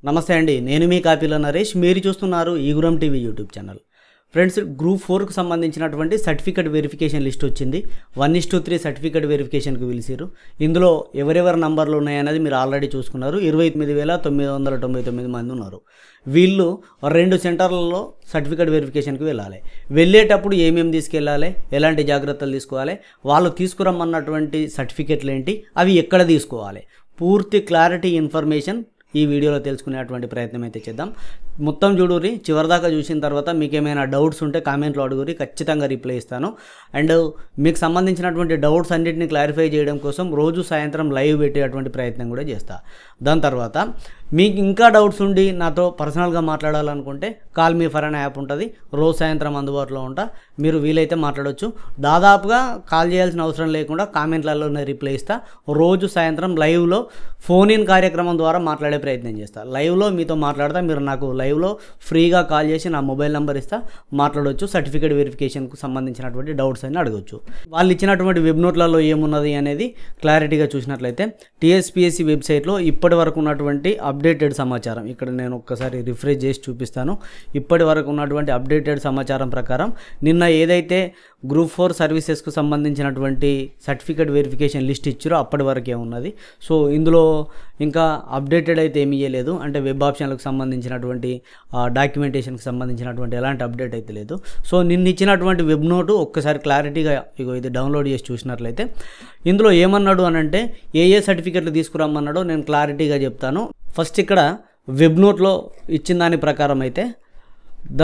నమస్తే అండి, నేను మీ కాపీల నరేష్. మీరు చూస్తున్నారు Eguram TV YouTube channel. Friends, group 4కు సంబంధించినటువంటి సర్టిఫికేట్ వెరిఫికేషన్ లిస్ట్ వచ్చింది. 1:3 సర్టిఫికేట్ వెరిఫికేషన్కి పిలిచారు. ఇందులో ఎవరెవరి నంబర్లు ఉన్నాయనేది మీరు ఆల్రెడీ చూసుకున్నారు. 29,999 మంది ఉన్నారు. వీళ్ళు 2 సెంటర్లలో సర్టిఫికేట్ వెరిఫికేషన్కి వెళ్ళాలి. వెళ్ళేటప్పుడు ఏమేమి తీసుకెళ్ళాలి, ఎలాంటి జాగ్రత్తలు తీసుకోవాలి, వాళ్ళు తీసుకురమ్మన్నటువంటి సర్టిఫికేట్లు ఏంటి, అవి ఎక్కడ తీసుకోవాలి, పూర్తి క్లారిటీ ఇన్ఫర్మేషన్ ఈ వీడియోలో తెలుసుకునేటువంటి ప్రయత్నం అయితే చేద్దాం. మొత్తం చూడుర్రి, చివరిదాకా చూసిన తర్వాత మీకు ఏమైనా డౌట్స్ ఉంటే కామెంట్లో అడుగురి, ఖచ్చితంగా రిప్లై ఇస్తాను. అండ్ మీకు సంబంధించినటువంటి డౌట్స్ అన్నింటినీ క్లారిఫై చేయడం కోసం రోజు సాయంత్రం లైవ్ పెట్టేటువంటి ప్రయత్నం కూడా చేస్తా. దాని తర్వాత మీకు ఇంకా డౌట్స్ ఉండి నాతో పర్సనల్గా మాట్లాడాలనుకుంటే కాల్ మీ ఫర్ అనే యాప్ ఉంటుంది. రోజు సాయంత్రం అందుబాటులో ఉంటా, మీరు వీలైతే మాట్లాడవచ్చు. దాదాపుగా కాల్ చేయాల్సిన అవసరం లేకుండా కామెంట్లలోనే రిప్లై ఇస్తా. రోజు సాయంత్రం లైవ్లో ఫోన్ ఇన్ కార్యక్రమం ద్వారా మాట్లాడే ప్రయత్నం చేస్తా. లైవ్లో మీతో మాట్లాడతా, మీరు నాకు లైవ్లో ఫ్రీగా కాల్ చేసి నా మొబైల్ నెంబర్ ఇస్తా, మాట్లాడవచ్చు. సర్టిఫికేట్ వెరిఫికేషన్కు సంబంధించినటువంటి డౌట్స్ అని అడగవచ్చు. వాళ్ళు ఇచ్చినటువంటి వెబ్ నోట్లలో ఏమున్నది అనేది క్లారిటీగా చూసినట్లయితే టీఎస్పీఎస్సీ వెబ్సైట్లో ఇప్పటి వరకు ఉన్నటువంటి అప్డేటెడ్ సమాచారం ఇక్కడ నేను ఒక్కసారి రిఫ్రెష్ చేసి చూపిస్తాను. ఇప్పటి వరకు ఉన్నటువంటి అప్డేటెడ్ సమాచారం ప్రకారం నిన్న ఏదైతే గ్రూప్ 4 సర్వీసెస్కు సంబంధించినటువంటి సర్టిఫికేట్ వెరిఫికేషన్ లిస్ట్ ఇచ్చారో అప్పటి వరకే ఉన్నది. సో ఇందులో ఇంకా అప్డేటెడ్ అయితే ఏమీ ఇవ్వలేదు. అంటే వెబ్ ఆప్షన్లకు సంబంధించినటువంటి డాక్యుమెంటేషన్కి సంబంధించినటువంటి ఎలాంటి అప్డేట్ అయితే లేదు. సో నిన్న ఇచ్చినటువంటి వెబ్ నోటు ఒక్కసారి క్లారిటీగా ఇది డౌన్లోడ్ చేసి చూసినట్లయితే ఇందులో ఏమన్నాడు అనంటే ఏ సర్టిఫికేట్లు తీసుకురమ్మన్నాడో నేను క్లారిటీగా చెప్తాను. ఫస్ట్ ఇక్కడ వెబ్ నోట్లో ఇచ్చిన దాని ప్రకారం అయితే the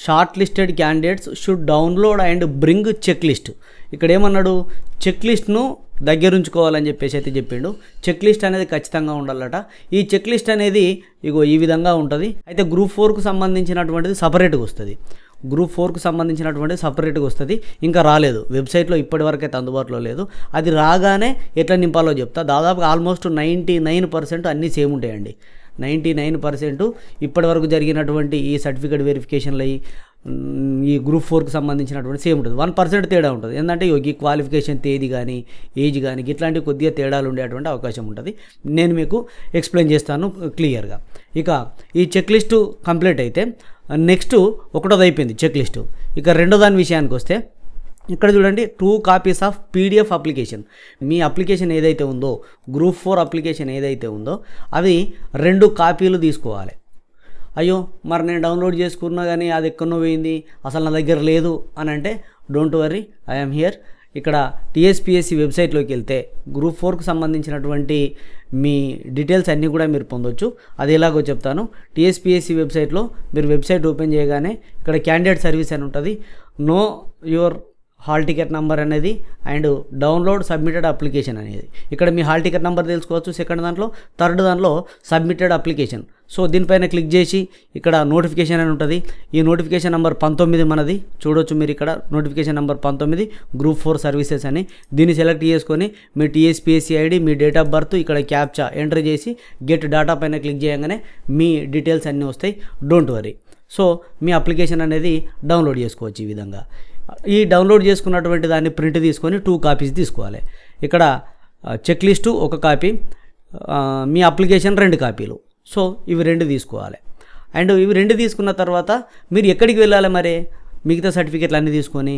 short listed candidates should download and bring check list. ఇక్కడ ఏమన్నాడు, చెక్ లిస్ట్ను దగ్గరుంచుకోవాలని చెప్పేసి అయితే చెప్పిండు. చెక్ లిస్ట్ అనేది ఖచ్చితంగా ఉండాలట. ఈ చెక్ లిస్ట్ అనేది ఈ విధంగా ఉంటుంది. అయితే గ్రూప్ 4కు సంబంధించినటువంటిది సపరేట్గా వస్తుంది. గ్రూప్ 4కు సంబంధించినటువంటి సపరేట్గా వస్తుంది. ఇంకా రాలేదు, వెబ్సైట్లో ఇప్పటివరకు అయితే అందుబాటులో లేదు. అది రాగానే ఎట్లా నింపాలో చెప్తా. దాదాపుగా ఆల్మోస్ట్ 99% అన్నీ సేమ్ ఉంటాయండి. 99% ఇప్పటివరకు జరిగినటువంటి ఈ సర్టిఫికేట్ వెరిఫికేషన్లు ఈ గ్రూప్ 4కు సంబంధించినటువంటి సేమ్ ఉంటుంది. 1% తేడా ఉంటుంది. ఏంటంటే ఈ క్వాలిఫికేషన్ తేదీ కానీ ఏజ్ కానీ ఇట్లాంటివి కొద్దిగా తేడాలు ఉండేటువంటి అవకాశం ఉంటుంది. నేను మీకు ఎక్స్ప్లెయిన్ చేస్తాను క్లియర్గా. ఇక ఈ చెక్ లిస్టు కంప్లీట్ అయితే నెక్స్ట్ ఒకటోది అయిపోయింది చెక్ లిస్టు. ఇక రెండో దాని విషయానికి వస్తే ఇక్కడ చూడండి, 2 copies of PDF application. Me application ఏదైతే ఉందో, గ్రూప్ 4 అప్లికేషన్ ఏదైతే ఉందో అవి 2 కాపీలు తీసుకోవాలి. అయ్యో మరి నేను డౌన్లోడ్ చేసుకున్నా కానీ అది ఎక్కడో పోయింది, అసలు నా దగ్గర లేదు అని అంటే డోంట్ వర్రీ, ఐఎమ్ హియర్. ఇక్కడ టీఎస్పీఎస్సీ వెబ్సైట్లోకి వెళ్తే గ్రూప్ 4కు సంబంధించినటువంటి మీ డీటెయిల్స్ అన్నీ కూడా మీరు పొందొచ్చు. అది ఎలాగో చెప్తాను. టీఎస్పీఎస్సీ వెబ్సైట్లో మీరు వెబ్సైట్ ఓపెన్ చేయగానే ఇక్కడ క్యాండిడేట్ సర్వీస్ అని ఉంటుంది. Know your hall ticket number అనేది అండ్ డౌన్లోడ్ సబ్మిటెడ్ అప్లికేషన్ అనేది. ఇక్కడ మీ హాల్ టికెట్ నెంబర్ తెలుసుకోవచ్చు సెకండ్ దాంట్లో. థర్డ్ దాంట్లో సబ్మిటెడ్ అప్లికేషన్. సో దీనిపైన క్లిక్ చేసి ఇక్కడ నోటిఫికేషన్ అని ఉంటుంది. ఈ నోటిఫికేషన్ నెంబర్ 19 మనది చూడొచ్చు మీరు ఇక్కడ. నోటిఫికేషన్ నెంబర్ 19 గ్రూప్ 4 సర్వీసెస్ అని. దీన్ని సెలెక్ట్ చేసుకొని మీ టీఎస్పీఎస్సీ ఐడి, మీ డేట్ ఆఫ్ బర్త్, ఇక్కడ క్యాప్చా ఎంటర్ చేసి గెట్ డేటా పైన క్లిక్ చేయగానే మీ డీటెయిల్స్ అన్నీ వస్తాయి. Don't worry. సో మీ అప్లికేషన్ అనేది డౌన్లోడ్ చేసుకోవచ్చు ఈ విధంగా. ఈ డౌన్లోడ్ చేసుకున్నటువంటి దాన్ని ప్రింట్ తీసుకొని 2 కాపీస్ తీసుకోవాలి. ఇక్కడ చెక్ లిస్టు 1 కాపీ, మీ అప్లికేషన్ 2 కాపీలు. సో ఇవి 2 తీసుకోవాలి. అండ్ ఇవి 2 తీసుకున్న తర్వాత మీరు ఎక్కడికి వెళ్ళాలి మరి మిగతా సర్టిఫికేట్లు అన్నీ తీసుకొని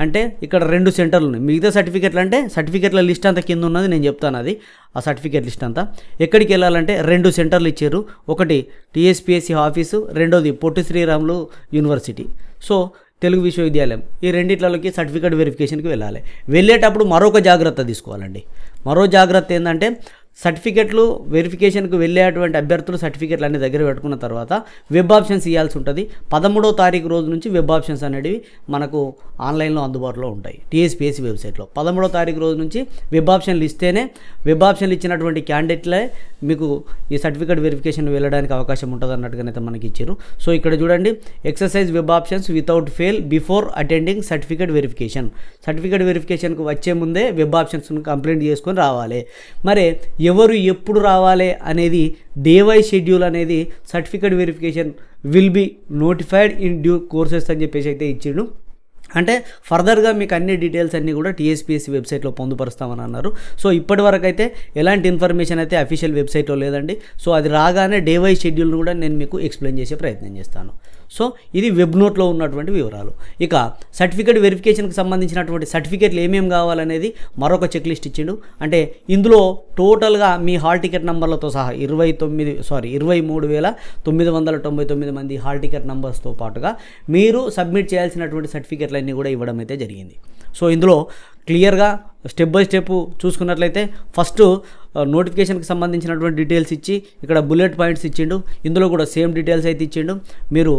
అంటే ఇక్కడ 2 సెంటర్లు ఉన్నాయి. మిగతా సర్టిఫికేట్లు అంటే సర్టిఫికేట్ల లిస్ట్ అంతా కింద ఉన్నది నేను చెప్తాను. అది ఆ సర్టిఫికేట్ లిస్ట్ అంతా ఎక్కడికి వెళ్ళాలంటే 2 సెంటర్లు ఇచ్చారు. ఒకటి టీఎస్పీఎస్సీ ఆఫీసు, రెండోది పొట్టి శ్రీరాములు యూనివర్సిటీ. సో తెలుగు విశ్వవిద్యాలయం. ఈ రెండిట్లలోకి సర్టిఫికేట్ వెరిఫికేషన్కి వెళ్ళాలి. వెళ్ళేటప్పుడు మరొక జాగ్రత్త తీసుకోవాలండి. మరో జాగ్రత్త ఏంటంటే సర్టిఫికేట్లు వెరిఫికేషన్కి వెళ్ళేటువంటి అభ్యర్థులు సర్టిఫికేట్లు అన్ని దగ్గర పెట్టుకున్న తర్వాత వెబ్ ఆప్షన్స్ ఇవ్వాల్సి ఉంటుంది. 13వ తారీఖు రోజు నుంచి వెబ్ ఆప్షన్స్ అనేవి మనకు ఆన్లైన్లో అందుబాటులో ఉంటాయి టీఎస్పీఎస్సీ వెబ్సైట్లో. 13వ తారీఖు రోజు నుంచి వెబ్ ఆప్షన్లు ఇస్తేనే వెబ్ ఆప్షన్లు ఇచ్చినటువంటి క్యాండిడేట్లే మీకు ఈ సర్టిఫికేట్ వెరిఫికేషన్ వెళ్ళడానికి అవకాశం ఉంటుంది అన్నట్టుగానైతే మనకి ఇచ్చారు. సో ఇక్కడ చూడండి, exercise web options without fail before attending certificate verification. Certificate వెరిఫికేషన్కి వచ్చే ముందే వెబ్ ఆప్షన్స్ను కంప్లీట్ చేసుకొని రావాలి. మరి ఎవరు ఎప్పుడు రావాలి అనేది డే వైజ్ షెడ్యూల్ అనేది certificate verification will be notified in due courses అని చెప్పేసి అయితే ఇచ్చిండు. అంటే ఫర్దర్గా మీకు అన్ని డీటెయిల్స్ అన్నీ కూడా టీఎస్పీఎస్సీ వెబ్సైట్లో పొందుపరుస్తామని అన్నారు. సో ఇప్పటివరకు అయితే ఎలాంటి ఇన్ఫర్మేషన్ అయితే అఫీషియల్ వెబ్సైట్లో లేదండి. సో అది రాగానే డే వైజ్ షెడ్యూల్ను కూడా నేను మీకు ఎక్స్ప్లెయిన్ చేసే ప్రయత్నం చేస్తాను. సో ఇది వెబ్ నోట్లో ఉన్నటువంటి వివరాలు. ఇక సర్టిఫికేట్ వెరిఫికేషన్కి సంబంధించినటువంటి సర్టిఫికేట్లు ఏమేమి కావాలనేది మరొక చెక్ లిస్ట్ ఇచ్చిండు. అంటే ఇందులో టోటల్గా మీ హాల్ టికెట్ నంబర్లతో సహా 23,999 మంది హాల్ టికెట్ నంబర్స్తో పాటుగా మీరు సబ్మిట్ చేయాల్సినటువంటి సర్టిఫికేట్లన్నీ కూడా ఇవ్వడం అయితే జరిగింది. సో ఇందులో క్లియర్గా స్టెప్ బై స్టెప్ చూసుకున్నట్లయితే ఫస్ట్ నోటిఫికేషన్కి సంబంధించినటువంటి డీటెయిల్స్ ఇచ్చి ఇక్కడ బుల్లెట్ పాయింట్స్ ఇచ్చిండు. ఇందులో కూడా సేమ్ డీటెయిల్స్ అయితే ఇచ్చిండు. మీరు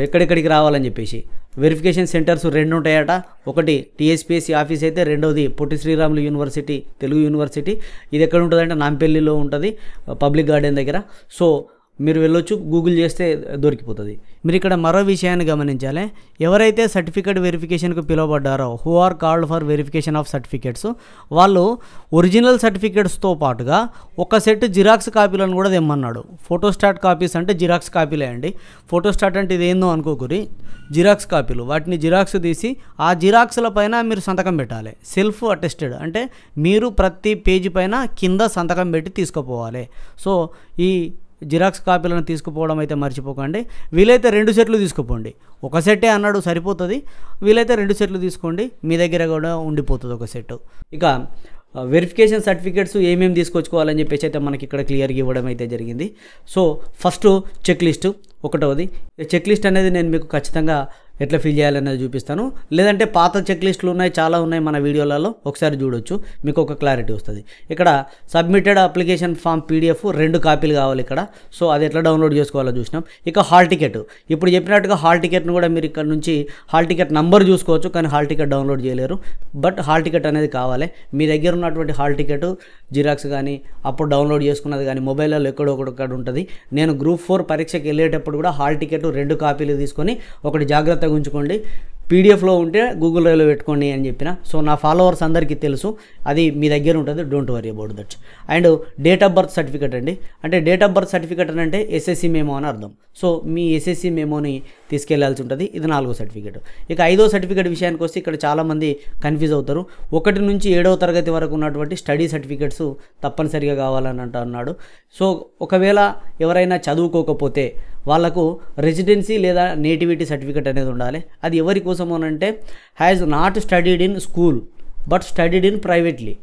ఎక్కడెక్కడికి రావాలని చెప్పేసి వెరిఫికేషన్ సెంటర్స్ 2 ఉంటాయట. ఒకటి టీఎస్పీఎస్సీ ఆఫీస్ అయితే, రెండవది పొట్టి శ్రీరాములు యూనివర్సిటీ తెలుగు యూనివర్సిటీ. ఇది ఎక్కడ ఉంటుందంటే నాంపల్లిలో ఉంటుంది, పబ్లిక్ గార్డెన్ దగ్గర. సో మీరు వెళ్ళొచ్చు, గూగుల్ చేస్తే దొరికిపోతుంది. మీరు ఇక్కడ మరో విషయాన్ని గమనించాలి. ఎవరైతే సర్టిఫికేట్ వెరిఫికేషన్కు పిలువబడ్డారో, who are called for verification of certificates, వాళ్ళు ఒరిజినల్ సర్టిఫికేట్స్తో పాటుగా ఒక సెట్ జిరాక్స్ కాపీలను కూడా తెమ్మన్నాడు. ఫోటోస్టాట్ కాపీస్ అంటే జిరాక్స్ కాపీలే అండి. ఫోటోస్టాట్ అంటే ఇదేందో అనుకోకూరి, జిరాక్స్ కాపీలు. వాటిని జిరాక్స్ తీసి ఆ జిరాక్స్ల పైన మీరు సంతకం పెట్టాలి. సెల్ఫ్ అటెస్టెడ్ అంటే మీరు ప్రతి పేజీ పైన కింద సంతకం పెట్టి తీసుకుపోవాలి. సో ఈ జిరాక్స్ కాపీలను తీసుకుపోవడం అయితే మర్చిపోకండి. వీలైతే 2 సెట్లు తీసుకుపోండి. ఒక సెట్టే అన్నాడు సరిపోతుంది, వీలైతే 2 సెట్లు తీసుకోండి, మీ దగ్గర కూడా ఉండిపోతుంది ఒక సెట్. ఇక వెరిఫికేషన్ సర్టిఫికేట్స్ ఏమేమి తీసుకొచ్చుకోవాలని చెప్పేసి అయితే మనకి ఇక్కడ క్లియర్గా ఇవ్వడం అయితే జరిగింది. సో ఫస్ట్ చెక్ లిస్టు ఒకటవది. చెక్ లిస్ట్ అనేది నేను మీకు ఖచ్చితంగా ఎట్లా ఫిల్ చేయాలనేది చూపిస్తాను. లేదంటే పాత చెక్ లిస్టులు ఉన్నాయి, చాలా ఉన్నాయి మన వీడియోలలో, ఒకసారి చూడొచ్చు, మీకు ఒక క్లారిటీ వస్తుంది. ఇక్కడ సబ్మిటెడ్ అప్లికేషన్ ఫామ్ PDF 2 కాపీలు కావాలి ఇక్కడ. సో అది ఎట్లా డౌన్లోడ్ చేసుకోవాలో చూసినాం. ఇక హాల్ టికెట్, ఇప్పుడు చెప్పినట్టుగా హాల్ టికెట్ను కూడా మీరు ఇక్కడ నుంచి హాల్ టికెట్ నంబర్ చూసుకోవచ్చు, కానీ హాల్ టికెట్ డౌన్లోడ్ చేయలేరు. బట్ హాల్ టికెట్ అనేది కావాలి. మీ దగ్గర ఉన్నటువంటి హాల్ టికెట్ జిరాక్స్ కానీ అప్పుడు డౌన్లోడ్ చేసుకున్నది కానీ మొబైల్లో ఎక్కడొక్కడ ఉంటుంది. నేను గ్రూప్ 4 పరీక్షకి వెళ్ళేటప్పుడు కూడా హాల్ టికెట్ 2 కాపీలు తీసుకొని ఒకటి జాగ్రత్తగా ఉంచుకోండి, పీడిఎఫ్లో ఉంటే గూగుల్ డ్రైవ్లో పెట్టుకోండి అని చెప్పిన. సో నా ఫాలోవర్స్ అందరికీ తెలుసు, అది మీ దగ్గర ఉంటుంది, don't worry about that. And date of birth certificate అండి. అంటే డేట్ ఆఫ్ బర్త్ సర్టిఫికేట్ అని అంటే SSC మెమో అని అర్థం. సో మీ SSC మెమోని తీసుకెళ్లాల్సి ఉంటుంది. ఇది 4వ సర్టిఫికేట్. ఇక 5వ సర్టిఫికేట్ విషయానికి వస్తే ఇక్కడ చాలామంది కన్ఫ్యూజ్ అవుతారు. 1 నుంచి 7వ తరగతి వరకు ఉన్నటువంటి స్టడీ సర్టిఫికేట్స్ తప్పనిసరిగా కావాలని అన్నాడు. సో ఒకవేళ ఎవరైనా చదువుకోకపోతే వాళ్ళకు రెసిడెన్సీ లేదా నేటివిటీ సర్టిఫికేట్ అనేది ఉండాలి. అది ఎవరి కోసం అనంటే has not studied in school but studied in privately.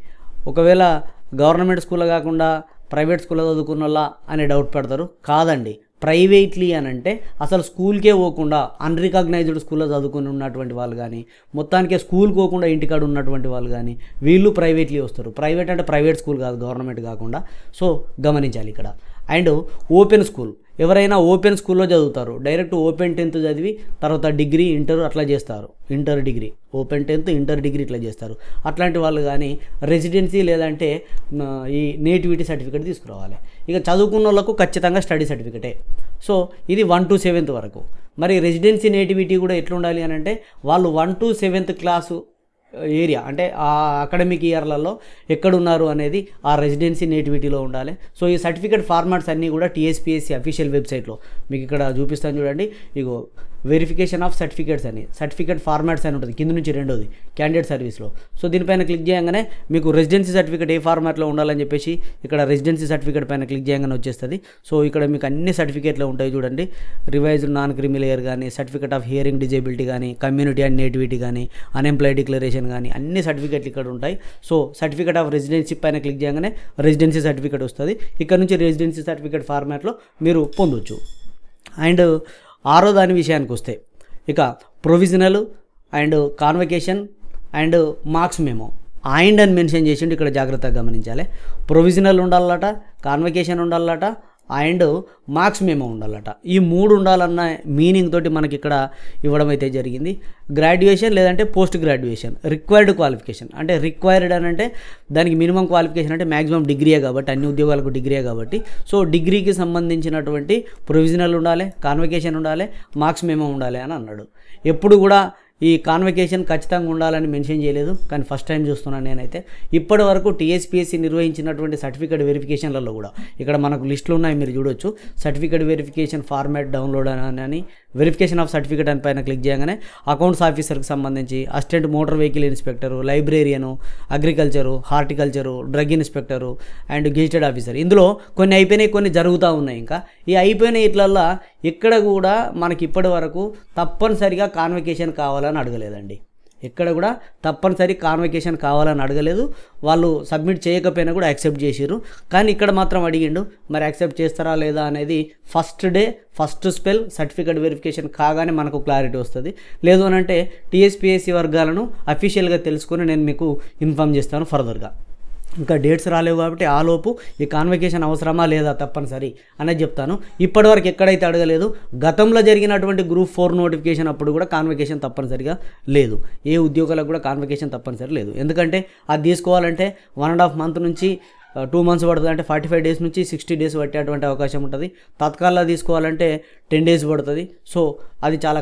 ఒకవేళ గవర్నమెంట్ స్కూల్లో కాకుండా ప్రైవేట్ స్కూల్లో చదువుకున్న వాళ్ళ అనే డౌట్ పెడతారు. కాదండి, ప్రైవేట్లీ అని అంటే అసలు స్కూల్కే పోకుండా అన్రికగ్నైజ్డ్ స్కూల్లో చదువుకుని ఉన్నటువంటి వాళ్ళు కానీ, మొత్తానికే స్కూల్కి పోకుండా ఇంటికాడ ఉన్నటువంటి వాళ్ళు కానీ, వీళ్ళు ప్రైవేట్లీ వస్తారు. ప్రైవేట్ అంటే ప్రైవేట్ స్కూల్ కాదు, గవర్నమెంట్ కాకుండా. సో గమనించాలి ఇక్కడ. అండ్ ఓపెన్ స్కూల్, ఎవరైనా ఓపెన్ స్కూల్లో చదువుతారు, డైరెక్ట్ ఓపెన్ 10th చదివి తర్వాత డిగ్రీ ఇంటర్ అట్లా చేస్తారు, inter degree, open 10th inter degree ఇట్లా చేస్తారు. అట్లాంటి వాళ్ళు కానీ రెసిడెన్సీ లేదంటే ఈ నేటివిటీ సర్టిఫికేట్ తీసుకురావాలి. ఇక చదువుకున్న వాళ్ళకు ఖచ్చితంగా స్టడీ సర్టిఫికేటే. సో ఇది 1 to 7th వరకు. మరి రెసిడెన్సీ నేటివిటీ కూడా ఎట్లా ఉండాలి అని అంటే వాళ్ళు 1 to 7th క్లాసు ఏరియా అంటే ఆ అకాడమిక్ ఇయర్లలో ఎక్కడున్నారు అనేది ఆ రెసిడెన్సీ నేటివిటీలో ఉండాలి. సో ఈ సర్టిఫికేట్ ఫార్మాట్స్ అన్నీ కూడా టీఎస్పీఎస్సీ అఫీషియల్ వెబ్సైట్లో మీకు ఇక్కడ చూపిస్తాను చూడండి. ఇగో వెరిఫికేషన్ ఆఫ్ సర్టిఫికేట్స్ అని, సర్టిఫికేట్ ఫార్మాట్స్ అని ఉంటుంది కింద నుంచి 2వది క్యాండిడేట్ సర్వీస్లో. సో దీనిపైన క్లిక్ చేయగానే మీకు రెసిడెన్సీ సర్టిఫికేట్ ఏ ఫార్మాట్లో ఉండాలని చెప్పేసి ఇక్కడ రెసిడెన్సీ సర్టిఫికేట్ పైన క్లిక్ చేయగానే వచ్చేస్తుంది. సో ఇక్కడ మీకు అన్ని సర్టిఫికేట్లు ఉంటాయి చూడండి. రివైజ్డ్ నాన్ క్రిమిలేయర్ కానీ, సర్టిఫికేట్ ఆఫ్ హియరింగ్ డిజేబిలిటీ కానీ, కమ్యూనిటీ అండ్ నేటివిటీ కానీ, అన్ఎంప్లాయ్ డిక్లరేషన్ కానీ, అన్ని సర్టిఫికేట్లు ఇక్కడ ఉంటాయి. సో సర్టిఫికేట్ ఆఫ్ రెసిడెన్సీ పైన క్లిక్ చేయగానే రెసిడెన్సీ సర్టిఫికేట్ వస్తుంది. ఇక్కడ నుంచి రెసిడెన్సీ సర్టిఫికేట్ ఫార్మాట్లో మీరు పొందొచ్చు. అండ్ 6వ దాని విషయానికి వస్తే ఇక provisional and convocation and marks memo and అని మెన్షన్ చేసిండు. ఇక్కడ జాగ్రత్తగా గమనించాలి. ప్రొవిజనల్ ఉండాలట, కాన్వకేషన్ ఉండాలట, అండ్ మార్క్స్ మెమో ఉండాలట. ఈ 3 ఉండాలన్న మీనింగ్ తోటి మనకి ఇక్కడ ఇవ్వడం అయితే జరిగింది. గ్రాడ్యుయేషన్ లేదంటే పోస్ట్ గ్రాడ్యుయేషన్ రిక్వైర్డ్ క్వాలిఫికేషన్ అంటే రిక్వైర్డ్ అని అంటే దానికి మినిమం క్వాలిఫికేషన్ అంటే మ్యాక్సిమం డిగ్రీయే కాబట్టి, అన్ని ఉద్యోగాలకు డిగ్రీయే కాబట్టి. సో డిగ్రీకి సంబంధించినటువంటి ప్రొవిజనల్ ఉండాలి, కాన్వకేషన్ ఉండాలి, మార్క్స్ మెమో ఉండాలి అని అన్నాడు. ఎప్పుడు కూడా ఈ కాన్వకేషన్ ఖచ్చితంగా ఉండాలని మెన్షన్ చేయలేదు, కానీ ఫస్ట్ టైం చూస్తున్నాను నేనైతే. ఇప్పటి వరకు టీఎస్పీఎస్సీ నిర్వహించినటువంటి సర్టిఫికేట్ వెరిఫికేషన్లలో కూడా ఇక్కడ మనకు లిస్టులు ఉన్నాయి, మీరు చూడొచ్చు. సర్టిఫికేట్ వెరిఫికేషన్ ఫార్మాట్ డౌన్లోడ్ అని వెరిఫికేషన్ ఆఫ్ సర్టిఫికేట్ అని పైన క్లిక్ చేయగానే అకౌంట్స్ ఆఫీసర్కి సంబంధించి assistant motor vehicle inspector, లైబ్రేరియను, agriculture, horticulture, drug inspector and gazetted officer. ఇందులో కొన్ని అయిపోయినాయి, కొన్ని జరుగుతూ ఉన్నాయి. ఇంకా ఈ అయిపోయిన ఇట్లల్లా ఎక్కడ కూడా మనకి ఇప్పటి వరకు తప్పనిసరిగా కాన్వకేషన్ కావాలని అడగలేదండి. ఎక్కడ కూడా తప్పనిసరి కాన్వకేషన్ కావాలని అడగలేదు. వాళ్ళు సబ్మిట్ చేయకపోయినా కూడా యాక్సెప్ట్ చేసిర్రు. కానీ ఇక్కడ మాత్రం అడిగిండు. మరి యాక్సెప్ట్ చేస్తారా లేదా అనేది first day first spell certificate verification కాగానే మనకు క్లారిటీ వస్తుంది. లేదు అని అంటే టీఎస్పీఎస్సీ వర్గాలను అఫీషియల్గా తెలుసుకొని నేను మీకు ఇన్ఫామ్ చేస్తాను ఫర్దర్గా. ఇంకా డేట్స్ రాలేవు కాబట్టి ఆలోపు ఈ కాన్వకేషన్ అవసరమా లేదా తప్పనిసరి అనేది చెప్తాను. ఇప్పటివరకు ఎక్కడైతే అడగలేదు, గతంలో జరిగినటువంటి గ్రూప్ 4 నోటిఫికేషన్ అప్పుడు కూడా కాన్వకేషన్ తప్పనిసరిగా లేదు. ఏ ఉద్యోగాలకు కూడా కాన్వకేషన్ తప్పనిసరి లేదు. ఎందుకంటే అది తీసుకోవాలంటే 1.5 మంత్ నుంచి 2 మంత్స్ పడుతుంది. అంటే 45 డేస్ నుంచి 60 డేస్ పట్టేటువంటి అవకాశం ఉంటుంది. తత్కాల్లో తీసుకోవాలంటే 10 డేస్ పడుతుంది. సో అది చాలా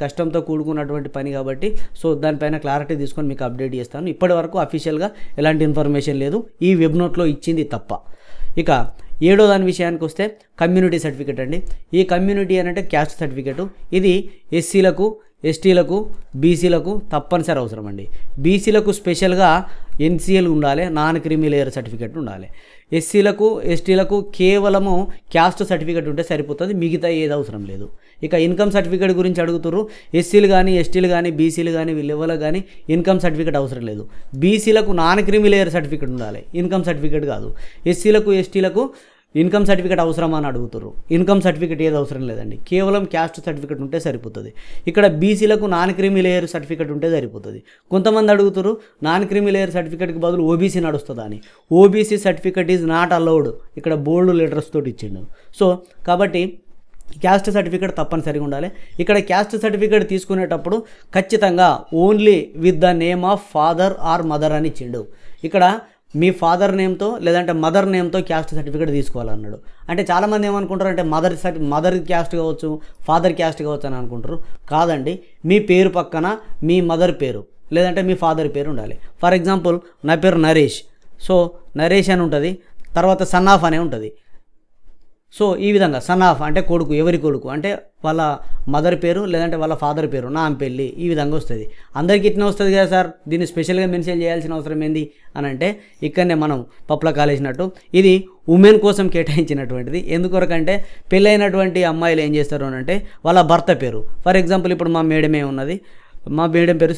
కష్టంతో కూడుకున్నటువంటి పని కాబట్టి సో దానిపైన క్లారిటీ తీసుకొని మీకు అప్డేట్ చేస్తాను. ఇప్పటి వరకు అఫీషియల్గా ఎలాంటి ఇన్ఫర్మేషన్ లేదు, ఈ వెబ్ నోట్లో ఇచ్చింది తప్ప. ఇక 7వ దాని విషయానికి వస్తే కమ్యూనిటీ సర్టిఫికేట్ అండి. ఈ కమ్యూనిటీ అని అంటే క్యాస్ట్ సర్టిఫికేటు. ఇది ఎస్సీలకు, ఎస్టీలకు, బీసీలకు తప్పనిసరి అవసరం అండి. బీసీలకు స్పెషల్గా ఎన్సీఎల్ ఉండాలి, నాన్ క్రిమి లేయర్ సర్టిఫికేట్ ఉండాలి. ఎస్సీలకు, ఎస్టీలకు కేవలము క్యాస్ట్ సర్టిఫికేట్ ఉంటే సరిపోతుంది, మిగతా ఏది అవసరం లేదు. ఇక ఇన్కమ్ సర్టిఫికేట్ గురించి అడుగుతున్నారు. ఎస్సీలు కానీ, ఎస్టీలు కానీ, బీసీలు కానీ వీళ్ళెవరు కానీ ఇన్కమ్ సర్టిఫికేట్ అవసరం లేదు. బీసీలకు నాన్ క్రిమి లేయర్ సర్టిఫికేట్ ఉండాలి, ఇన్కమ్ సర్టిఫికేట్ కాదు. ఎస్సీలకు, ఎస్టీలకు ఇన్కమ్ సర్టిఫికేట్ అవసరమా అని అడుగుతారు. ఇన్కమ్ సర్టిఫికేట్ ఏది అవసరం లేదండి, కేవలం క్యాస్ట్ సర్టిఫికేట్ ఉంటే సరిపోతుంది. ఇక్కడ బీసీలకు నాన్ క్రిమి లేయర్ సర్టిఫికేట్ ఉంటే సరిపోతుంది. కొంతమంది అడుగుతారు నాన్ క్రిమి లేయర్ సర్టిఫికేట్కి బదులు ఓబీసీ నడుస్తుందా అని. OBC certificate is not allowed, ఇక్కడ బోల్డ్ లెటర్స్ తోటి ఇచ్చిండు. సో కాబట్టి క్యాస్ట్ సర్టిఫికేట్ తప్పనిసరిగా ఉండాలి. ఇక్కడ క్యాస్ట్ సర్టిఫికేట్ తీసుకునేటప్పుడు ఖచ్చితంగా only with the name of father or mother అని ఇచ్చిండు. ఇక్కడ మీ ఫాదర్ నేమ్తో లేదంటే మదర్ నేమ్తో క్యాస్ట్ సర్టిఫికేట్ తీసుకోవాలన్నాడు. అంటే చాలామంది ఏమనుకుంటారు అంటే మదర్ క్యాస్ట్ కావచ్చు, ఫాదర్ క్యాస్ట్ కావచ్చు అని అనుకుంటారు. కాదండి, మీ పేరు పక్కన మీ మదర్ పేరు లేదంటే మీ ఫాదర్ పేరు ఉండాలి. ఫర్ ఎగ్జాంపుల్ నా పేరు నరేష్, సో నరేష్ అని ఉంటుంది, తర్వాత సన్ ఆఫ్ అనే ఉంటుంది. సో ఈ విధంగా సన్ ఆఫ్ అంటే కొడుకు, ఎవరి కొడుకు అంటే వాళ్ళ మదర్ పేరు లేదంటే వాళ్ళ ఫాదర్ పేరు, నా పెళ్ళి, ఈ విధంగా వస్తుంది. అందరికీ ఇట్లా వస్తుంది కదా సార్, దీన్ని స్పెషల్గా మెన్షన్ చేయాల్సిన అవసరం ఏంది అని అంటే ఇక్కడనే మనం పప్పుల కాలేసినట్టు ఇది ఉమెన్ కోసం కేటాయించినటువంటిది. ఎందుకొరకంటే పెళ్ళైనటువంటి అమ్మాయిలు ఏం చేస్తారు అని అంటే వాళ్ళ భర్త పేరు. ఫర్ ఎగ్జాంపుల్ ఇప్పుడు మా మేడమే ఉన్నది, మా మేడం పేరు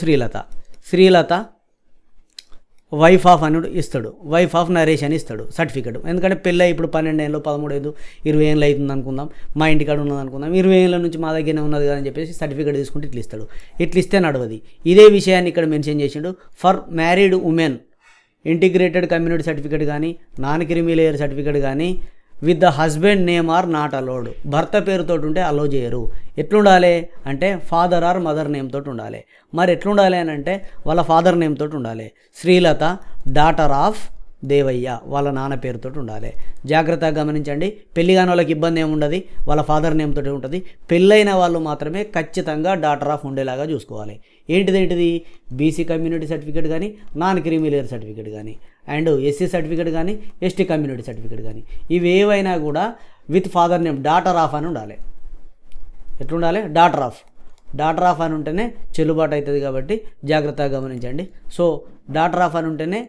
శ్రీలత వైఫ్ ఆఫ్ అని ఇస్తాడు, వైఫ్ ఆఫ్ నరేష్ అని ఇస్తాడు సర్టిఫికేట్. ఎందుకంటే పెళ్ళి ఇప్పుడు 12 ఏళ్ళు, 13 ఏళ్ళు, 20 ఏళ్ళు అవుతుంది అనుకుందాం, మా ఇంటికాడ ఉన్నది అనుకుందాం, 20 ఏళ్ళ నుంచి మా దగ్గరనే ఉన్నది కదా అని చెప్పేసి సర్టిఫికేట్ తీసుకుంటే ఇట్లా ఇస్తాడు. ఇట్లా ఇస్తే నడవది. ఇదే విషయాన్ని ఇక్కడ మెన్షన్ చేసిండు. For married women integrated community certificate కానీ, నాన్ క్రిమి లేయర్ సర్టిఫికేట్ కానీ with the husband name or not allowed. భర్త పేరుతో ఉంటే అలో చేయరు. ఎట్లుండాలి అంటే ఫాదర్ ఆర్ మదర్ నేమ్ తోటి ఉండాలి. మరి ఎట్లుండాలి అని అంటే వాళ్ళ ఫాదర్ నేమ్ తోటి ఉండాలి. శ్రీలత డాటర్ ఆఫ్ దేవయ్య వాళ్ళ నాన్న పేరుతో ఉండాలి. జాగ్రత్తగా గమనించండి, పెళ్లి కాని వాళ్ళకి ఇబ్బంది ఏముండదు, వాళ్ళ ఫాదర్ నేమ్ తోటి ఉంటుంది. పెళ్ళైన వాళ్ళు మాత్రమే ఖచ్చితంగా డాటర్ ఆఫ్ ఉండేలాగా చూసుకోవాలి. ఏంటిది బీసీ కమ్యూనిటీ సర్టిఫికేట్ కానీ, నాన్ క్రిమి లేయర్ సర్టిఫికేట్ కానీ, అండ్ ఎస్సీ సర్టిఫికేట్ కానీ, ఎస్టీ కమ్యూనిటీ సర్టిఫికేట్ కానీ, ఇవి ఏవైనా కూడా with father name daughter of అని ఉండాలి. ఎట్లుండాలి? డాటర్ ఆఫ్ అని ఉంటేనే చెల్లుబాటు అవుతుంది. కాబట్టి జాగ్రత్తగా గమనించండి. సో డాటర్ ఆఫ్ అని ఉంటేనే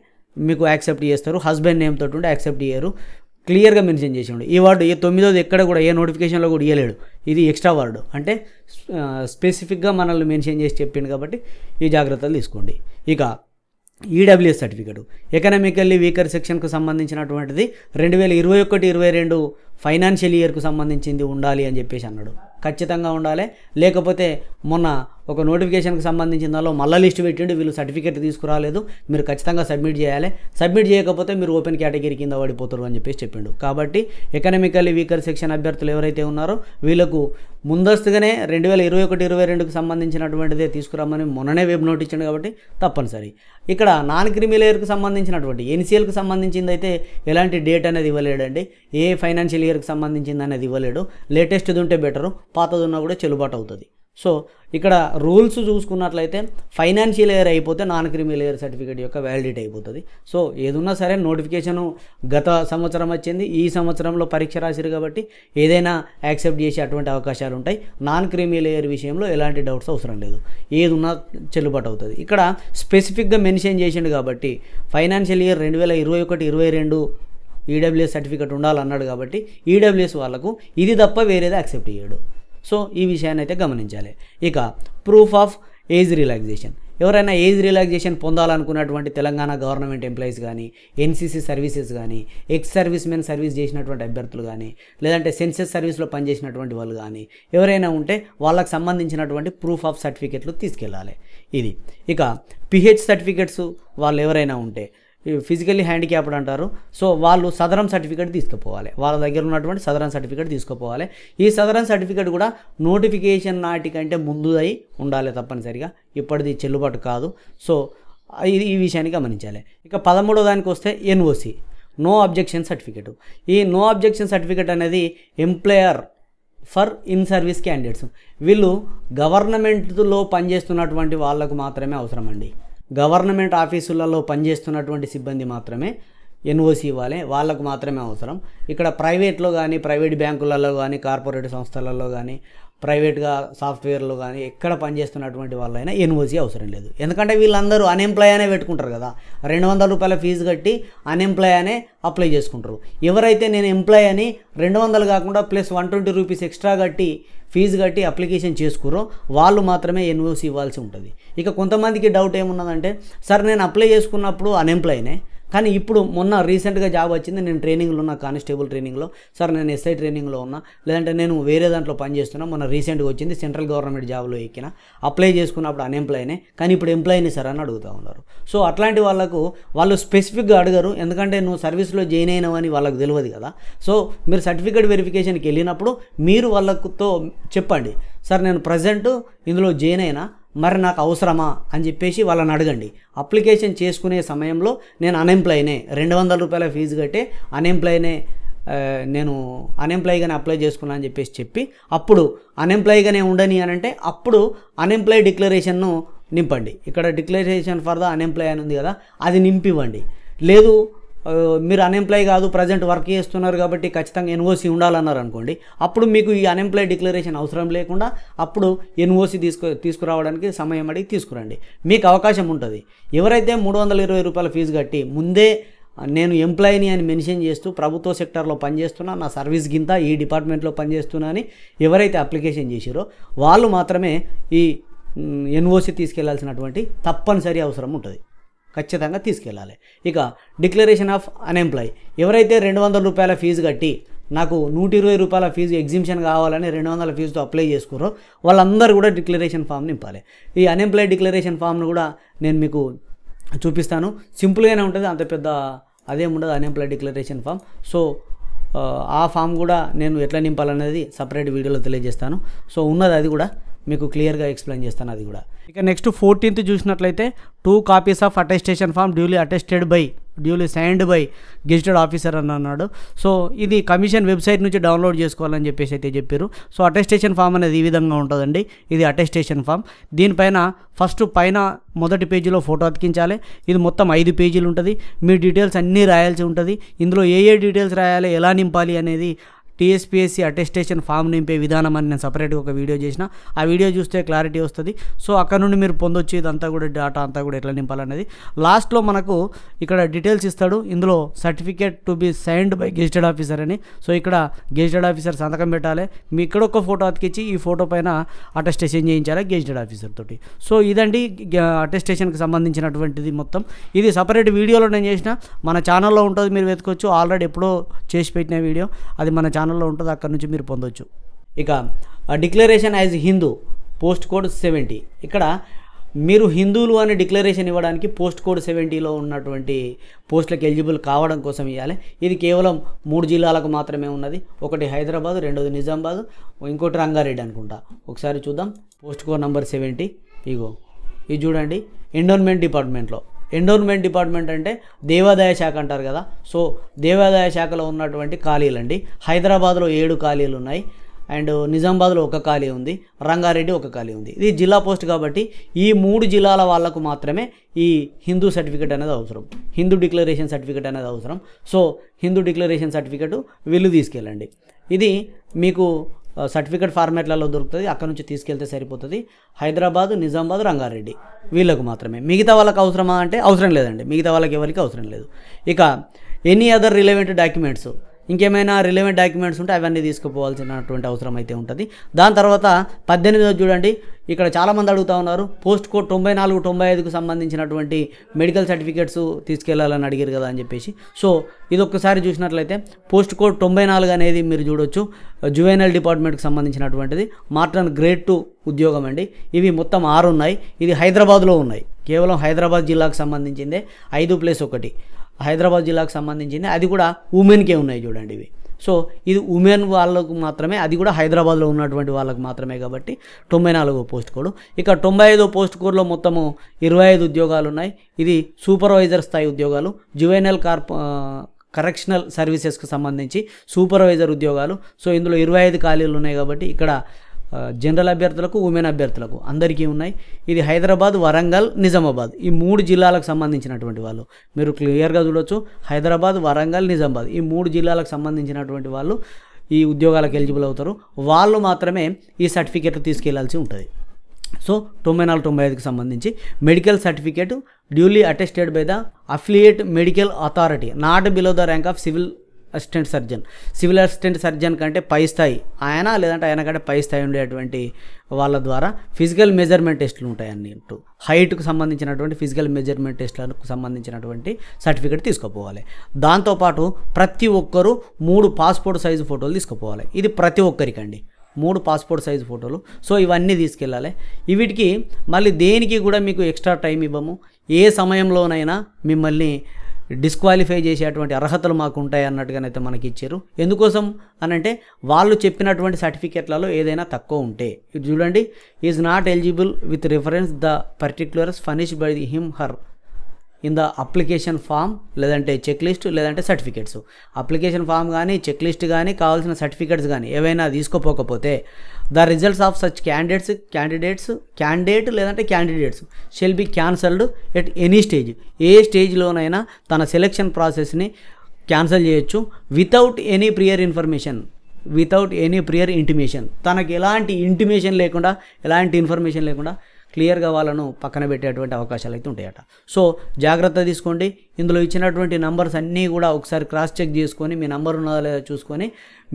మీకు యాక్సెప్ట్ చేస్తారు. హస్బెండ్ నేమ్ తోటి ఉంటే యాక్సెప్ట్ చేయరు. క్లియర్గా మెన్షన్ చేసి ఉండు. ఈ వర్డ్ 9వ ఎక్కడ కూడా ఏ నోటిఫికేషన్లో కూడా ఇవ్వలేడు. ఇది ఎక్స్ట్రా వర్డ్, అంటే స్పెసిఫిక్గా మనల్ని మెన్షన్ చేసి చెప్పిండు కాబట్టి ఈ జాగ్రత్తలు తీసుకోండి. ఇక ఈడబ్ల్యూఎస్ సర్టిఫికేట్ ఎకనామికల్లీ వీకర్ సెక్షన్కు సంబంధించినటువంటిది 2021-22 ఫైనాన్షియల్ ఇయర్కు సంబంధించింది ఉండాలి అని చెప్పేసి అన్నాడు. ఖచ్చితంగా ఉండాలి. లేకపోతే మొన్న ఒక నోటిఫికేషన్కి సంబంధించిన దానిలో మళ్ళీ లిస్ట్ పెట్టిండు, వీళ్ళు సర్టిఫికేట్ తీసుకురాలేదు, మీరు ఖచ్చితంగా సబ్మిట్ చేయాలి, సబ్మిట్ చేయకపోతే మీరు ఓపెన్ కేటగిరీ కింద పడిపోతారు అని చెప్పేసి చెప్పిండు. కాబట్టి ఎకనామికల్లీ వీకర్ సెక్షన్ అభ్యర్థులు ఎవరైతే ఉన్నారో వీళ్ళకు ముందస్తుగానే 2021-22కు సంబంధించినటువంటిదే తీసుకురామని మొన్ననే వెబ్ నోట్ ఇచ్చిండు. కాబట్టి తప్పనిసరి. ఇక్కడ నాన్ క్రిమి లేయర్కి సంబంధించినటువంటి ఎన్సీఎల్కి సంబంధించింది అయితే ఎలాంటి డేట్ అనేది ఇవ్వలేడండి. ఏ ఫైనాన్షియల్ ఇయర్కి సంబంధించింది అనేది ఇవ్వలేడు. లేటెస్ట్ది ఉంటే బెటరు, పాతది ఉన్నా కూడా చెల్లుబాటు అవుతుంది. సో ఇక్కడ రూల్స్ చూసుకున్నట్లయితే ఫైనాన్షియల్ ఇయర్ అయిపోతే నాన్ క్రిమినల్ ఇయర్ సర్టిఫికేట్ యొక్క వ్యాలిడిటీ అయిపోతుంది. సో ఏదున్నా సరే నోటిఫికేషను గత సంవత్సరం వచ్చింది, ఈ సంవత్సరంలో పరీక్ష రాసిరు కాబట్టి ఏదైనా యాక్సెప్ట్ చేసే అటువంటి అవకాశాలు ఉంటాయి. నాన్ క్రిమినల్ ఇయర్ విషయంలో ఎలాంటి డౌట్స్ అవసరం లేదు, ఏదున్నా చెల్లుబాటు అవుతుంది. ఇక్కడ స్పెసిఫిక్గా మెన్షన్ చేసిండు కాబట్టి ఫైనాన్షియల్ ఇయర్ 2021-22 ఈడబ్ల్యూఎస్ సర్టిఫికేట్ ఉండాలన్నాడు కాబట్టి ఈడబ్ల్యూఎస్ వాళ్ళకు ఇది తప్ప వేరేది యాక్సెప్ట్ చేయడు. సో ఈ విషయాన్ని అయితే గమనించాలి. ఇక ప్రూఫ్ ఆఫ్ ఏజ్ రిలాక్సేషన్, ఎవరైనా ఏజ్ రిలాక్సేషన్ పొందాలనుకున్నటువంటి తెలంగాణ గవర్నమెంట్ ఎంప్లాయీస్ కానీ, ఎన్సీసీ సర్వీసెస్ కానీ, ఎక్స్ సర్వీస్ మెన్ సర్వీస్ చేసినటువంటి అభ్యర్థులు కానీ, లేదంటే సెన్సెస్ సర్వీస్లో పనిచేసినటువంటి వాళ్ళు కానీ ఎవరైనా ఉంటే వాళ్ళకి సంబంధించినటువంటి ప్రూఫ్ ఆఫ్ సర్టిఫికెట్లు తీసుకెళ్ళాలి. ఇది ఇక పిహెచ్ సర్టిఫికెట్స్ వాళ్ళు ఎవరైనా ఉంటే ఫిజికల్లీ హ్యాండిక్యాప్డ్ అంటారు. సో వాళ్ళు సదరం సర్టిఫికేట్ తీసుకుపోవాలి, వాళ్ళ దగ్గర ఉన్నటువంటి సదరం సర్టిఫికేట్ తీసుకుపోవాలి. ఈ సదరం సర్టిఫికేట్ కూడా నోటిఫికేషన్ నాటికంటే ముందుదై ఉండాలి తప్పనిసరిగా, ఇప్పటిది చెల్లుబాటు కాదు. సో ఇది ఈ విషయాన్ని గమనించాలి. ఇక 13వ దానికి వస్తే ఎన్ఓసి, నో అబ్జెక్షన్ సర్టిఫికేట్. ఈ నో అబ్జెక్షన్ సర్టిఫికేట్ అనేది employer for in service candidates, వీళ్ళు గవర్నమెంట్లో పనిచేస్తున్నటువంటి వాళ్ళకు మాత్రమే అవసరం అండి. గవర్నమెంట్ ఆఫీసులలో పనిచేస్తున్నటువంటి సిబ్బంది మాత్రమే ఎన్ఓసి ఇవ్వాలి, వాళ్ళకు మాత్రమే అవసరం. ఇక్కడ ప్రైవేట్లో కానీ, ప్రైవేట్ బ్యాంకులలో కానీ, కార్పొరేట్ సంస్థలలో కానీ, ప్రైవేట్గా సాఫ్ట్వేర్లో కానీ ఎక్కడ పనిచేస్తున్నటువంటి వాళ్ళైనా ఎన్ఓసి అవసరం లేదు. ఎందుకంటే వీళ్ళందరూ అన్ఎంప్లాయ్ అనే పెట్టుకుంటారు కదా, 200 రూపాయల ఫీజు కట్టి అన్ఎంప్లాయ్ అనే అప్లై చేసుకుంటారు. ఎవరైతే నేను ఎంప్లాయ్ అని 200 కాకుండా ప్లస్ 120 రూపీస్ ఎక్స్ట్రా కట్టి ఫీజు కట్టి అప్లికేషన్ చేసుకురో వాళ్ళు మాత్రమే ఎన్ఓసి ఇవ్వాల్సి ఉంటుంది. ఇక కొంతమందికి డౌట్ ఏమున్నదంటే, సార్ నేను అప్లై చేసుకున్నప్పుడు అన్ఎంప్లాయ్నే, కానీ ఇప్పుడు మొన్న రీసెంట్గా జాబ్ వచ్చింది, నేను ట్రైనింగ్లో ఉన్నా, కానిస్టేబుల్ ట్రైనింగ్లో, సార్ నేను ఎస్ఐ ట్రైనింగ్లో ఉన్నా, లేదంటే నేను వేరే దాంట్లో పనిచేస్తున్నా, మొన్న రీసెంట్గా వచ్చింది సెంట్రల్ గవర్నమెంట్ జాబ్లో ఎక్కిన, అప్లై చేసుకున్నప్పుడు అన్ఎంప్లాయ్నే, కానీ ఇప్పుడు ఎంప్లాయ్ని సార్ అని అడుగుతూ ఉన్నారు. సో అట్లాంటి వాళ్ళకు వాళ్ళు స్పెసిఫిక్గా అడగరు, ఎందుకంటే నువ్వు సర్వీస్లో జాయిన్ అయినావని వాళ్ళకు తెలియదు కదా. సో మీరు సర్టిఫికేట్ వెరిఫికేషన్కి వెళ్ళినప్పుడు మీరు వాళ్ళతో చెప్పండి, సార్ నేను ప్రజెంట్ ఇందులో జాయిన్ అయినా, మరి నాకు అవసరమా అని చెప్పేసి వాళ్ళని అడగండి. అప్లికేషన్ చేసుకునే సమయంలో నేను అన్ఎంప్లాయ్నే, 200 రూపాయల ఫీజు కట్టే అన్ఎంప్లాయ్నే, నేను అన్ఎంప్లాయ్గానే అప్లై చేసుకున్నా అని చెప్పి అప్పుడు అన్ఎంప్లాయ్గానే ఉండని అని అంటే అప్పుడు అన్ఎంప్లాయ్ డిక్లరేషన్ను నింపండి. ఇక్కడ డిక్లరేషన్ ఫర్ ద అన్ఎంప్లాయ్ అని ఉంది కదా, అది నింపివ్వండి. లేదు మీరు అన్ఎంప్లాయ్ కాదు, ప్రజెంట్ వర్క్ చేస్తున్నారు కాబట్టి ఖచ్చితంగా ఎన్ఓసి ఉండాలన్నారు అనుకోండి, అప్పుడు మీకు ఈ అన్ఎంప్లాయ్ డిక్లరేషన్ అవసరం లేకుండా అప్పుడు ఎన్ఓసి తీసుకురావడానికి సమయం అడిగి తీసుకురండి, మీకు అవకాశం ఉంటుంది. ఎవరైతే 320 రూపాయల ఫీజు కట్టి ముందే నేను ఎంప్లాయీని అని మెన్షన్ చేస్తూ ప్రభుత్వ సెక్టార్లో పనిచేస్తున్నా, నా సర్వీస్ గింత ఈ డిపార్ట్మెంట్లో పనిచేస్తున్నా అని ఎవరైతే అప్లికేషన్ చేసిరో వాళ్ళు మాత్రమే ఈ ఎన్ఓసి తీసుకెళ్లాల్సినటువంటి తప్పనిసరి అవసరం ఉంటుంది, ఖచ్చితంగా తీసుకెళ్ళాలి. ఇక డిక్లరేషన్ ఆఫ్ అన్ఎంప్లాయ్, ఎవరైతే 200 రూపాయల ఫీజు కట్టి నాకు 120 రూపాయల ఫీజు ఎగ్జిబిషన్ కావాలని 200 ఫీజుతో అప్లై చేసుకురో వాళ్ళందరూ కూడా డిక్లరేషన్ ఫామ్ నింపాలి. ఈ అన్ఎంప్లాయ్ డిక్లరేషన్ ఫామ్ను కూడా నేను మీకు చూపిస్తాను, సింపుల్గానే ఉంటుంది, అంత పెద్ద అదేముండదు అన్ఎంప్లాయ్ డిక్లరేషన్ ఫామ్. సో ఆ ఫామ్ కూడా నేను ఎట్లా నింపాలనేది సపరేట్ వీడియోలో తెలియజేస్తాను. సో ఉన్నది అది కూడా మీకు క్లియర్గా ఎక్స్ప్లెయిన్ చేస్తాను అది కూడా. ఇక నెక్స్ట్ 14th చూసినట్లయితే 2 copies of attestation form duly signed by gazetted officer అని అన్నాడు. సో ఇది కమిషన్ వెబ్సైట్ నుంచి డౌన్లోడ్ చేసుకోవాలని చెప్పేసి అయితే చెప్పారు. సో అటెస్టేషన్ ఫామ్ అనేది ఈ విధంగా ఉంటుందండి, ఇది అటెస్టేషన్ ఫామ్. దీనిపైన ఫస్ట్ పైన మొదటి పేజీలో ఫోటో అతికించాలి. ఇది మొత్తం 5 పేజీలు ఉంటుంది, మీ డీటెయిల్స్ అన్నీ రాయాల్సి ఉంటుంది. ఇందులో ఏ డీటెయిల్స్ రాయాలి, ఎలా నింపాలి అనేది టీఎస్పీఎస్సీ అటెస్టేషన్ ఫామ్ నింపే విధానం అని నేను సపరేట్గా ఒక వీడియో చేసిన, ఆ వీడియో చూస్తే క్లారిటీ వస్తుంది. సో అక్కడ నుండి మీరు పొందొచ్చు ఇదంతా కూడా, డేటా అంతా కూడా ఎట్లా నింపాలనేది. లాస్ట్లో మనకు ఇక్కడ డీటెయిల్స్ ఇస్తాడు, ఇందులో certificate to be signed by gazetted officer అని. సో ఇక్కడ గెజిటెడ్ ఆఫీసర్ సంతకం పెట్టాలి, మీ ఇక్కడ ఒక ఫోటో అతికించి ఈ ఫోటో పైన అటెస్టేషన్ చేయించాలి గెజిటెడ్ ఆఫీసర్ తోటి. సో ఇదండి అటెస్టేషన్కి సంబంధించినటువంటిది మొత్తం. ఇది సపరేట్ వీడియోలో నేను చేసిన, మన ఛానల్లో ఉంటుంది, మీరు వెతుకోవచ్చు. ఆల్రెడీ ఎప్పుడో చేసి పెట్టిన వీడియో, అది మన ఛానల్లో ఉంటుంది, అక్కడ నుంచి మీరు పొందొచ్చు. ఇక declaration as Hindu post code 70, ఇక్కడ మీరు హిందువులు అని డిక్లరేషన్ ఇవ్వడానికి పోస్ట్ కోడ్ 70లో ఉన్నటువంటి పోస్టులకు ఎలిజిబుల్ కావడం కోసం ఇవ్వాలి. ఇది కేవలం 3 జిల్లాలకు మాత్రమే ఉన్నది, ఒకటి హైదరాబాద్, రెండోది నిజామాబాద్, ఇంకోటి రంగారెడ్డి అనుకుంటా. ఒకసారి చూద్దాం. పోస్ట్ కోడ్ నెంబర్ 70 ఇగో ఇది చూడండి, ఎండోన్మెంట్ డిపార్ట్మెంట్లో. ఎండోన్మెంట్ డిపార్ట్మెంట్ అంటే దేవాదాయ శాఖ అంటారు కదా. సో దేవాదాయ శాఖలో ఉన్నటువంటి ఖాళీలు అండి. హైదరాబాద్లో 7 ఖాళీలు ఉన్నాయి, అండ్ నిజామాబాద్లో ఒక ఖాళీ ఉంది, రంగారెడ్డి ఒక ఖాళీ ఉంది. ఇది జిల్లా పోస్ట్ కాబట్టి ఈ 3 జిల్లాల వాళ్ళకు మాత్రమే ఈ హిందూ సర్టిఫికేట్ అనేది అవసరం, హిందూ డిక్లరేషన్ సర్టిఫికేట్ అనేది అవసరం. సో హిందూ డిక్లరేషన్ సర్టిఫికేట్ వీళ్ళు తీసుకెళ్ళండి. ఇది మీకు సర్టిఫికేట్ ఫార్మాట్లలో దొరుకుతుంది, అక్కడ నుంచి తీసుకెళ్తే సరిపోతుంది. హైదరాబాద్, నిజామాబాద్, రంగారెడ్డి వీళ్ళకు మాత్రమే. మిగతా వాళ్ళకి అవసరమా అంటే అవసరం లేదండి, మిగతా వాళ్ళకి ఎవరికి అవసరం లేదు. ఇక ఎనీ అదర్ రిలవెంట్ డాక్యుమెంట్స్, ఇంకేమైనా రిలవెంట్ డాక్యుమెంట్స్ ఉంటే అవన్నీ తీసుకుపోవాల్సినటువంటి అవసరం అయితే ఉంటుంది. దాని తర్వాత 18వ చూడండి, ఇక్కడ చాలామంది అడుగుతూ ఉన్నారు పోస్ట్ కోడ్ 94, 95కు సంబంధించినటువంటి మెడికల్ సర్టిఫికేట్స్ తీసుకెళ్లాలని అడిగారు కదా అని చెప్పేసి. సో ఇది ఒక్కసారి చూసినట్లయితే పోస్ట్ కోడ్ 94 అనేది మీరు చూడొచ్చు, జువెనైల్ డిపార్ట్మెంట్కి సంబంధించినటువంటిది. మార్టన్ గ్రేడ్ 2 ఉద్యోగం అండి. ఇవి మొత్తం 6 ఉన్నాయి. ఇది హైదరాబాద్లో ఉన్నాయి, కేవలం హైదరాబాద్ జిల్లాకు సంబంధించిందే. 5+1 హైదరాబాద్ జిల్లాకు సంబంధించింది, అది కూడా ఉమెన్కే ఉన్నాయి చూడండి ఇవి. సో ఇది ఉమెన్ వాళ్ళకు మాత్రమే, అది కూడా హైదరాబాద్లో ఉన్నటువంటి వాళ్ళకు మాత్రమే కాబట్టి 94వ పోస్ట్ కోడ్. ఇక 95వ పోస్ట్ కోడ్లో మొత్తము 25 ఉద్యోగాలు ఉన్నాయి. ఇది సూపర్వైజర్ స్థాయి ఉద్యోగాలు, జువెనైల్ కరెక్షనల్ సర్వీసెస్కి సంబంధించి సూపర్వైజర్ ఉద్యోగాలు. సో ఇందులో 25 ఖాళీలు ఉన్నాయి కాబట్టి ఇక్కడ జనరల్ అభ్యర్థులకు, ఉమెన్ అభ్యర్థులకు అందరికీ ఉన్నాయి. ఇది హైదరాబాద్, వరంగల్, నిజామాబాద్ ఈ 3 జిల్లాలకు సంబంధించినటువంటి వాళ్ళు మీరు క్లియర్గా చూడొచ్చు. హైదరాబాద్, వరంగల్, నిజామాబాద్ ఈ 3 జిల్లాలకు సంబంధించినటువంటి వాళ్ళు ఈ ఉద్యోగాలకు ఎలిజిబుల్ అవుతారు. వాళ్ళు మాత్రమే ఈ సర్టిఫికేట్ తీసుకెళ్లాల్సి ఉంటుంది. సో 94, 95కి సంబంధించి medical certificate duly attested by the affiliate medical authority not below the rank of civil assistant surgeon. Civil assistant surgeon కంటే పై స్థాయి ఆయన, లేదంటే ఆయన కంటే పై స్థాయి ఉండేటువంటి వాళ్ళ ద్వారా ఫిజికల్ మెజర్మెంట్ టెస్టులు ఉంటాయి అన్నట్టు. హైట్కు సంబంధించినటువంటి ఫిజికల్ మెజర్మెంట్ టెస్టులకు సంబంధించినటువంటి సర్టిఫికేట్ తీసుకుపోవాలి. దాంతోపాటు ప్రతి ఒక్కరూ 3 పాస్పోర్ట్ సైజు ఫోటోలు తీసుకుపోవాలి. ఇది ప్రతి ఒక్కరికండి 3 పాస్పోర్ట్ సైజు ఫోటోలు. సో ఇవన్నీ తీసుకెళ్ళాలి. వీటికి మళ్ళీ దేనికి కూడా మీకు ఎక్స్ట్రా టైం ఇవ్వము. ఏ సమయంలోనైనా మిమ్మల్ని డిస్క్వాలిఫై చేసేటువంటి అర్హతలు మాకు ఉంటాయి అన్నట్టుగానైతే మనకి ఇచ్చారు. ఎందుకోసం అనంటే వాళ్ళు చెప్పినటువంటి సర్టిఫికేట్లలో ఏదైనా తక్కువ ఉంటే, ఇది చూడండి, is not eligible with reference the particulars furnished by him her in the application form, లేదంటే చెక్ లిస్ట్, లేదంటే సర్టిఫికేట్స్. అప్లికేషన్ ఫామ్ కానీ, చెక్ లిస్ట్ కానీ, కావాల్సిన సర్టిఫికేట్స్ కానీ ఏవైనా తీసుకోపోకపోతే the results of such candidate లేదంటే candidates shall be cancelled at any stage. ఏ స్టేజ్లోనైనా తన సెలెక్షన్ ప్రాసెస్ని క్యాన్సిల్ చేయొచ్చు వితౌట్ ఎనీ ప్రియర్ ఇంటిమేషన్. తనకి ఎలాంటి ఇంటిమేషన్ లేకుండా, ఎలాంటి ఇన్ఫర్మేషన్ లేకుండా క్లియర్గా వాళ్ళను పక్కన పెట్టేటువంటి అవకాశాలు అయితే ఉంటాయట. సో జాగ్రత్త తీసుకోండి. ఇందులో ఇచ్చినటువంటి నంబర్స్ అన్నీ కూడా ఒకసారి క్రాస్ చెక్ చేసుకొని మీ నంబర్ ఉన్నదా లేదా చూసుకొని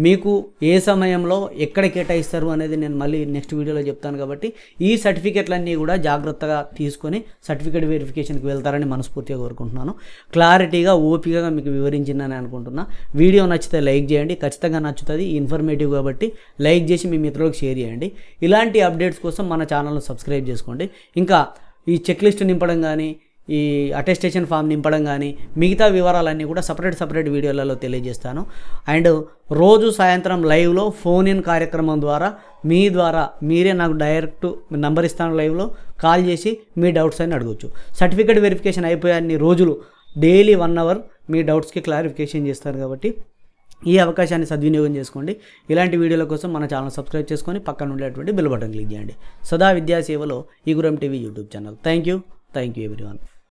మీకు ఏ సమయంలో ఎక్కడ కేటాయిస్తారు అనేది నేను మళ్ళీ నెక్స్ట్ వీడియోలో చెప్తాను. కాబట్టి ఈ సర్టిఫికెట్లన్నీ కూడా జాగ్రత్తగా తీసుకొని సర్టిఫికేట్ వెరిఫికేషన్కి వెళ్తారని మనస్ఫూర్తిగా కోరుకుంటున్నాను. క్లారిటీగా, ఓపికగా మీకు వివరించిందని అనుకుంటున్నా. వీడియో నచ్చితే లైక్ చేయండి, ఖచ్చితంగా నచ్చుతుంది, ఇన్ఫర్మేటివ్ కాబట్టి లైక్ చేసి మీ మిత్రులకు షేర్ చేయండి. ఇలాంటి అప్డేట్స్ కోసం మన ఛానల్ను సబ్స్క్రైబ్ చేసుకోండి. ఇంకా ఈ చెక్ లిస్ట్ నింపడం కానీ, ఈ అటెస్టేషన్ ఫామ్ నింపడం కానీ, మిగతా వివరాలన్నీ కూడా సపరేట్ వీడియోలలో తెలియజేస్తాను. అండ్ రోజు సాయంత్రం లైవ్లో ఫోన్ ఇన్ కార్యక్రమం ద్వారా మీరే నాకు డైరెక్ట్ నంబర్ ఇస్తాను, లైవ్లో కాల్ చేసి మీ డౌట్స్ అని అడగవచ్చు. సర్టిఫికేట్ వెరిఫికేషన్ అయిపోయాన్ని రోజులు డైలీ 1 అవర్ మీ డౌట్స్కి క్లారిఫికేషన్ చేస్తారు. కాబట్టి ఈ అవకాశాన్ని సద్వినియోగం చేసుకోండి. ఇలాంటి వీడియోల కోసం మన ఛానల్ సబ్స్క్రైబ్ చేసుకొని పక్కన ఉండేటువంటి బెల్ బటన్ క్లిక్ చేయండి. సదా విద్యా సేవలో ఈ Guram TV YouTube channel. Thank you everyone.